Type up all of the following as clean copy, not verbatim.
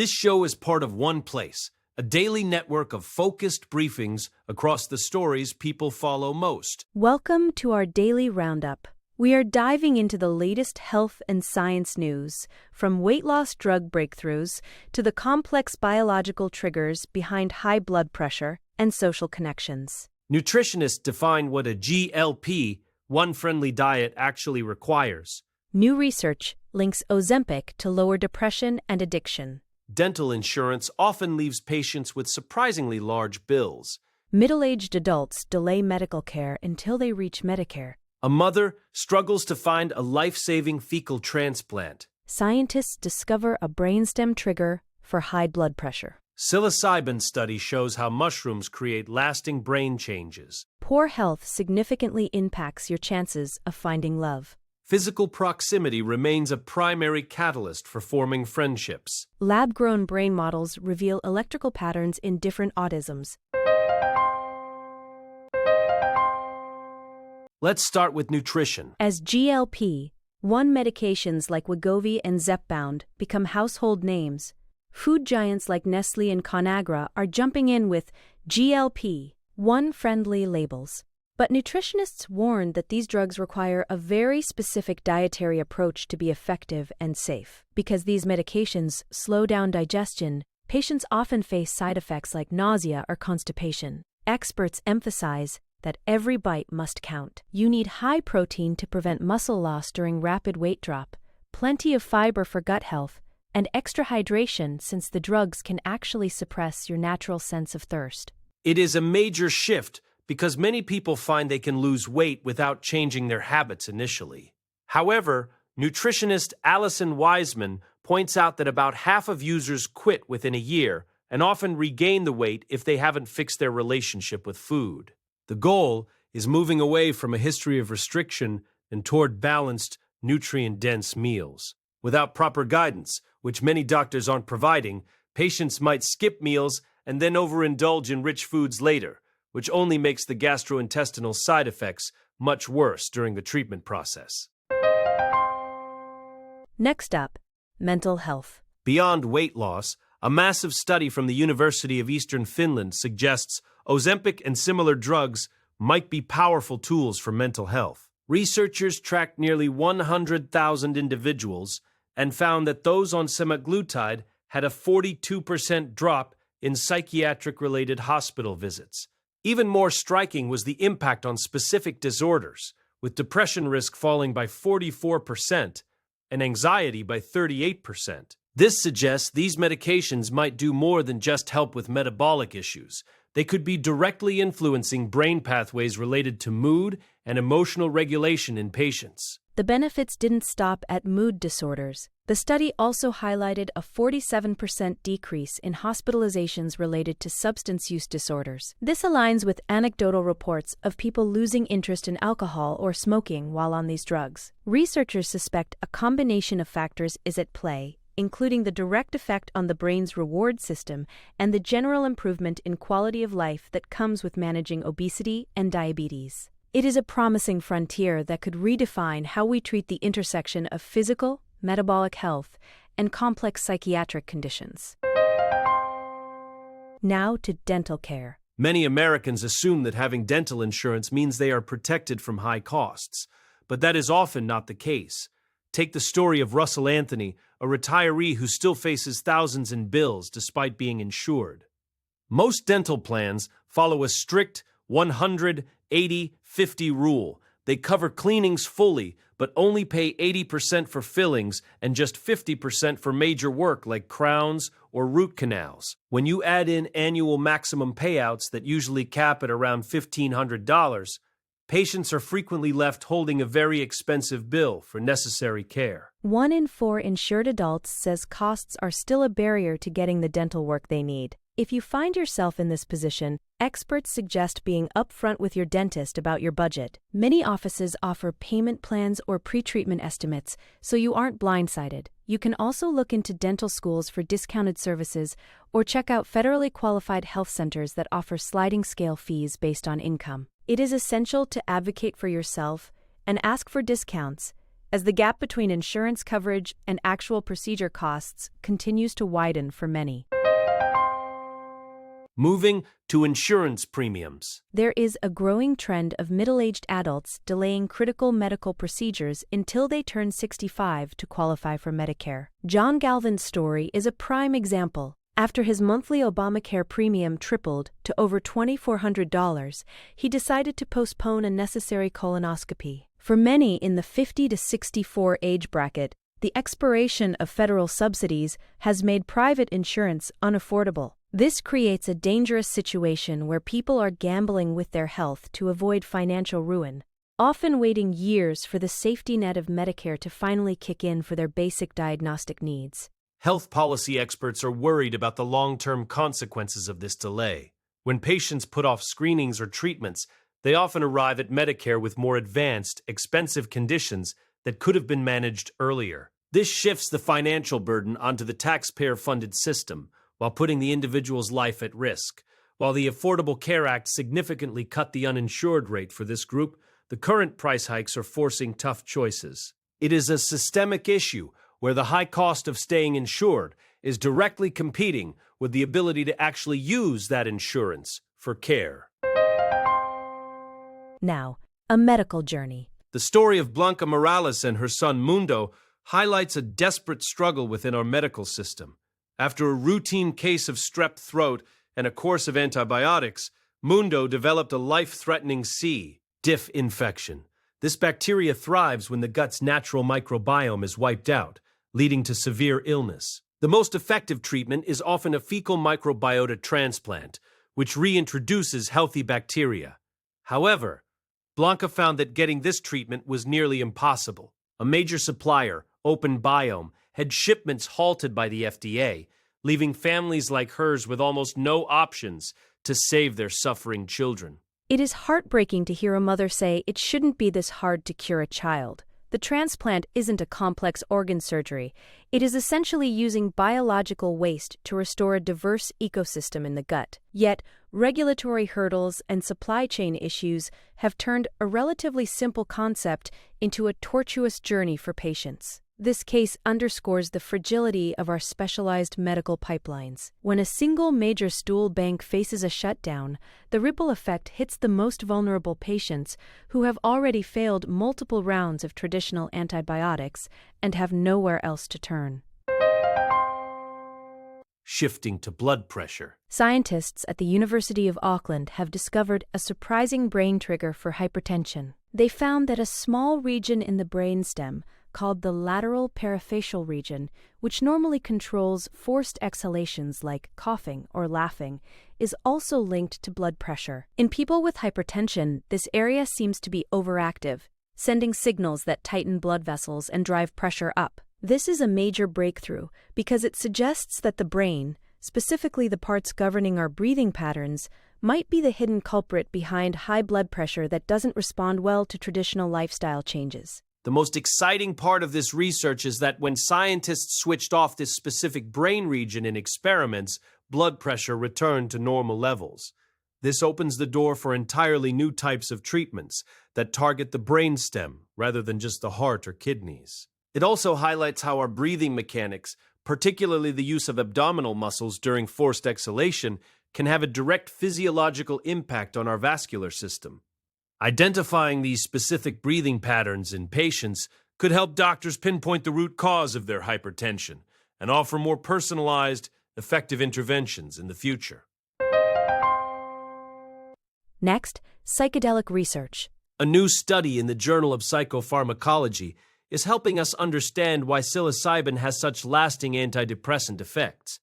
This show is part of One Place, a daily network of focused briefings across the stories people follow most. Welcome to our daily roundup. We are diving into the latest health and science news, from weight loss drug breakthroughs to the complex biological triggers behind high blood pressure and social connections. Nutritionists define what a GLP-1 friendly diet actually requires. New research links Ozempic to lower depression and addiction. Dental insurance often leaves patients with surprisingly large bills. Middle-aged adults delay medical care until they reach Medicare. A mother struggles to find a life-saving fecal transplant. Scientists discover a brainstem trigger for high blood pressure. Psilocybin study shows how mushrooms create lasting brain changes. Poor health significantly impacts your chances of finding love. Physical proximity remains a primary catalyst for forming friendships. Lab-grown brain models reveal electrical patterns in different autisms. Let's start with nutrition. As GLP-1 medications like Wegovy and Zepbound become household names, food giants like Nestlé and Conagra are jumping in with GLP-1 friendly labels. But nutritionists warn that these drugs require a very specific dietary approach to be effective and safe. Because these medications slow down digestion, patients often face side effects like nausea or constipation. Experts emphasize that every bite must count. You need high protein to prevent muscle loss during rapid weight drop, plenty of fiber for gut health, and extra hydration since the drugs can actually suppress your natural sense of thirst. It is a major shift because many people find they can lose weight without changing their habits initially. However, nutritionist Allison Wiseman points out that about half of users quit within a year and often regain the weight if they haven't fixed their relationship with food. The goal is moving away from a history of restriction and toward balanced, nutrient-dense meals. Without proper guidance, which many doctors aren't providing, patients might skip meals and then overindulge in rich foods later, which only makes the gastrointestinal side effects much worse during the treatment process. Next up, mental health. Beyond weight loss, a massive study from the University of Eastern Finland suggests Ozempic and similar drugs might be powerful tools for mental health. Researchers tracked nearly 100,000 individuals and found that those on semaglutide had a 42% drop in psychiatric-related hospital visits. Even more striking was the impact on specific disorders, with depression risk falling by 44% and anxiety by 38%. This suggests these medications might do more than just help with metabolic issues. They could be directly influencing brain pathways related to mood and emotional regulation in patients. The benefits didn't stop at mood disorders. The study also highlighted a 47% decrease in hospitalizations related to substance use disorders. This aligns with anecdotal reports of people losing interest in alcohol or smoking while on these drugs. Researchers suspect a combination of factors is at play, including the direct effect on the brain's reward system and the general improvement in quality of life that comes with managing obesity and diabetes. It is a promising frontier that could redefine how we treat the intersection of physical, metabolic health, and complex psychiatric conditions. Now to dental care. Many Americans assume that having dental insurance means they are protected from high costs, but that is often not the case. Take the story of Russell Anthony, a retiree who still faces thousands in bills despite being insured. Most dental plans follow a strict 100-80-50 rule. They cover cleanings fully, but only pay 80% for fillings and just 50% for major work like crowns or root canals. When you add in annual maximum payouts that usually cap at around $1,500, patients are frequently left holding a very expensive bill for necessary care. 1 in 4 insured adults says costs are still a barrier to getting the dental work they need. If you find yourself in this position, experts suggest being upfront with your dentist about your budget. Many offices offer payment plans or pre-treatment estimates, so you aren't blindsided. You can also look into dental schools for discounted services or check out federally qualified health centers that offer sliding scale fees based on income. It is essential to advocate for yourself and ask for discounts, as the gap between insurance coverage and actual procedure costs continues to widen for many. Moving to insurance premiums. There is a growing trend of middle-aged adults delaying critical medical procedures until they turn 65 to qualify for Medicare. John Galvin's story is a prime example. After his monthly Obamacare premium tripled to over $2,400, he decided to postpone a necessary colonoscopy. For many in the 50 to 64 age bracket, the expiration of federal subsidies has made private insurance unaffordable. This creates a dangerous situation where people are gambling with their health to avoid financial ruin, often waiting years for the safety net of Medicare to finally kick in for their basic diagnostic needs. Health policy experts are worried about the long-term consequences of this delay. When patients put off screenings or treatments, they often arrive at Medicare with more advanced, expensive conditions that could have been managed earlier. This shifts the financial burden onto the taxpayer-funded system, while putting the individual's life at risk. While the Affordable Care Act significantly cut the uninsured rate for this group, the current price hikes are forcing tough choices. It is a systemic issue where the high cost of staying insured is directly competing with the ability to actually use that insurance for care. Now, a medical journey. The story of Blanca Morales and her son Mundo highlights a desperate struggle within our medical system. After a routine case of strep throat and a course of antibiotics, Mundo developed a life-threatening C. diff infection. This bacteria thrives when the gut's natural microbiome is wiped out, leading to severe illness. The most effective treatment is often a fecal microbiota transplant, which reintroduces healthy bacteria. However, Blanca found that getting this treatment was nearly impossible. A major supplier, Open Biome, had shipments halted by the FDA, leaving families like hers with almost no options to save their suffering children. It is heartbreaking to hear a mother say it shouldn't be this hard to cure a child. The transplant isn't a complex organ surgery. It is essentially using biological waste to restore a diverse ecosystem in the gut. Yet, regulatory hurdles and supply chain issues have turned a relatively simple concept into a tortuous journey for patients. This case underscores the fragility of our specialized medical pipelines. When a single major stool bank faces a shutdown, the ripple effect hits the most vulnerable patients who have already failed multiple rounds of traditional antibiotics and have nowhere else to turn. Shifting to blood pressure. Scientists at the University of Auckland have discovered a surprising brain trigger for hypertension. They found that a small region in the brainstem, called the lateral parafacial region, which normally controls forced exhalations like coughing or laughing, is also linked to blood pressure. In people with hypertension, this area seems to be overactive, sending signals that tighten blood vessels and drive pressure up. This is a major breakthrough because it suggests that the brain, specifically the parts governing our breathing patterns, might be the hidden culprit behind high blood pressure that doesn't respond well to traditional lifestyle changes. The most exciting part of this research is that when scientists switched off this specific brain region in experiments, blood pressure returned to normal levels. This opens the door for entirely new types of treatments that target the brainstem rather than just the heart or kidneys. It also highlights how our breathing mechanics, particularly the use of abdominal muscles during forced exhalation, can have a direct physiological impact on our vascular system. Identifying these specific breathing patterns in patients could help doctors pinpoint the root cause of their hypertension and offer more personalized, effective interventions in the future. Next, psychedelic research. A new study in the Journal of Psychopharmacology is helping us understand why psilocybin has such lasting antidepressant effects.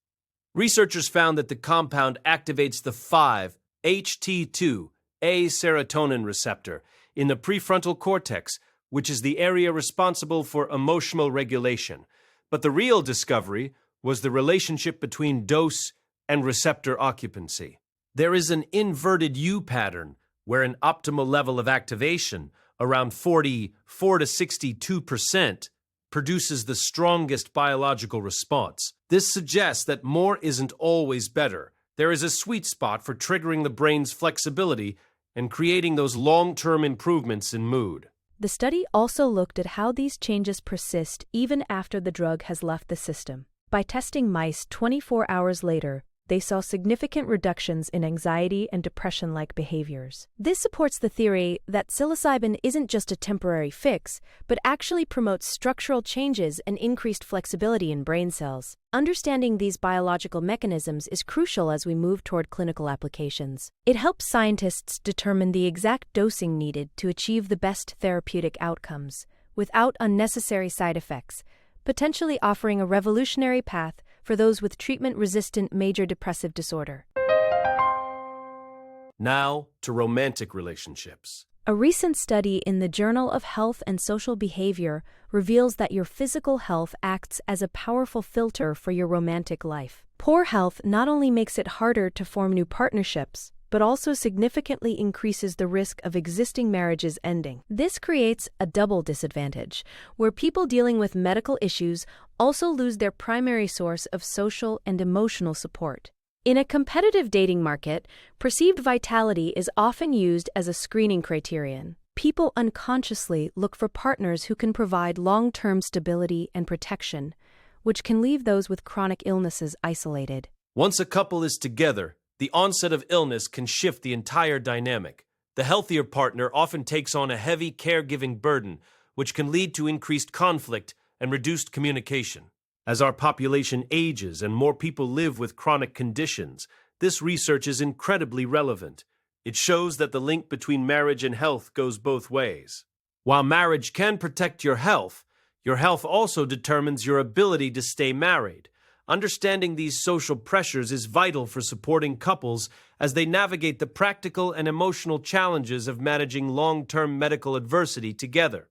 Researchers found that the compound activates the 5-HT2 A-serotonin receptor in the prefrontal cortex, which is the area responsible for emotional regulation. But the real discovery was the relationship between dose and receptor occupancy. There is an inverted U pattern where an optimal level of activation, around 44 to 62%, produces the strongest biological response. This suggests that more isn't always better. There is a sweet spot for triggering the brain's flexibility and creating those long-term improvements in mood. The study also looked at how these changes persist even after the drug has left the system. By testing mice 24 hours later, they saw significant reductions in anxiety and depression-like behaviors. This supports the theory that psilocybin isn't just a temporary fix, but actually promotes structural changes and increased flexibility in brain cells. Understanding these biological mechanisms is crucial as we move toward clinical applications. It helps scientists determine the exact dosing needed to achieve the best therapeutic outcomes, without unnecessary side effects, potentially offering a revolutionary path for those with treatment-resistant major depressive disorder. Now to romantic relationships. A recent study in the Journal of Health and Social Behavior reveals that your physical health acts as a powerful filter for your romantic life. Poor health not only makes it harder to form new partnerships, but also significantly increases the risk of existing marriages ending. This creates a double disadvantage, where people dealing with medical issues also lose their primary source of social and emotional support. In a competitive dating market, perceived vitality is often used as a screening criterion. People unconsciously look for partners who can provide long-term stability and protection, which can leave those with chronic illnesses isolated. Once a couple is together, the onset of illness can shift the entire dynamic. The healthier partner often takes on a heavy caregiving burden, which can lead to increased conflict and reduced communication. As our population ages and more people live with chronic conditions, this research is incredibly relevant. It shows that the link between marriage and health goes both ways. While marriage can protect your health also determines your ability to stay married. Understanding these social pressures is vital for supporting couples as they navigate the practical and emotional challenges of managing long-term medical adversity together.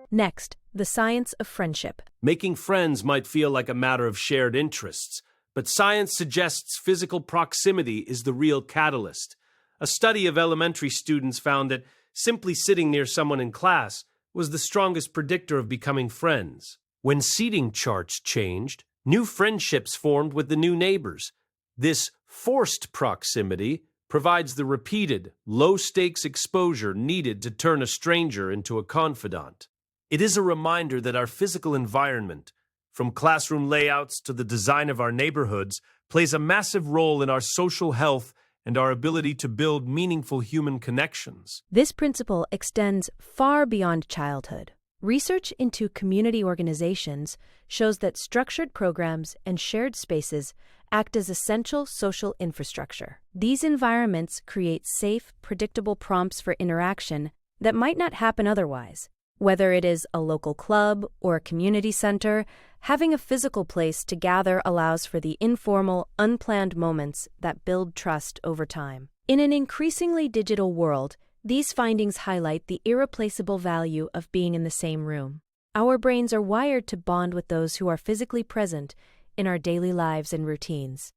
Next, the science of friendship. Making friends might feel like a matter of shared interests, but science suggests physical proximity is the real catalyst. A study of elementary students found that simply sitting near someone in class was the strongest predictor of becoming friends. When seating charts changed, new friendships formed with the new neighbors. This forced proximity provides the repeated, low-stakes exposure needed to turn a stranger into a confidant. It is a reminder that our physical environment, from classroom layouts to the design of our neighborhoods, plays a massive role in our social health and our ability to build meaningful human connections. This principle extends far beyond childhood. Research into community organizations shows that structured programs and shared spaces act as essential social infrastructure. These environments create safe, predictable prompts for interaction that might not happen otherwise. Whether it is a local club or a community center, having a physical place to gather allows for the informal, unplanned moments that build trust over time. In an increasingly digital world, these findings highlight the irreplaceable value of being in the same room. Our brains are wired to bond with those who are physically present in our daily lives and routines.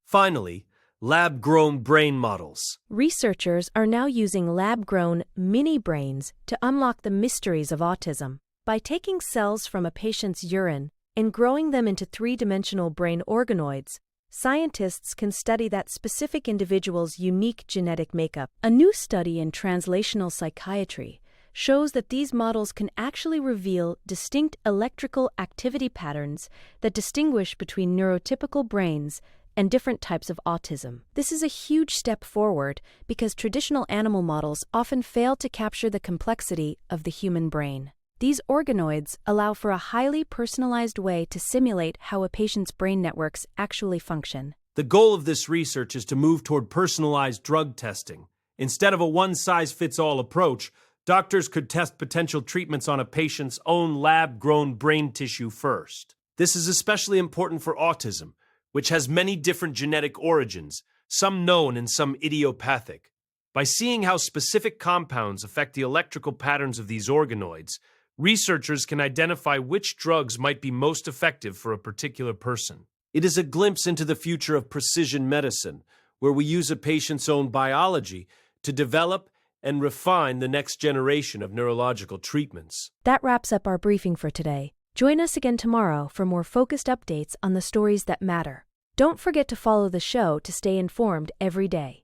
Finally, lab-grown brain models. Researchers are now using lab-grown mini-brains to unlock the mysteries of autism. By taking cells from a patient's urine and growing them into three-dimensional brain organoids, scientists can study that specific individual's unique genetic makeup. A new study in translational psychiatry shows that these models can actually reveal distinct electrical activity patterns that distinguish between neurotypical brains and different types of autism. This is a huge step forward because traditional animal models often fail to capture the complexity of the human brain. These organoids allow for a highly personalized way to simulate how a patient's brain networks actually function. The goal of this research is to move toward personalized drug testing. Instead of a one-size-fits-all approach, doctors could test potential treatments on a patient's own lab-grown brain tissue first. This is especially important for autism, which has many different genetic origins, some known and some idiopathic. By seeing how specific compounds affect the electrical patterns of these organoids, researchers can identify which drugs might be most effective for a particular person. It is a glimpse into the future of precision medicine, where we use a patient's own biology to develop and refine the next generation of neurological treatments. That wraps up our briefing for today. Join us again tomorrow for more focused updates on the stories that matter. Don't forget to follow the show to stay informed every day.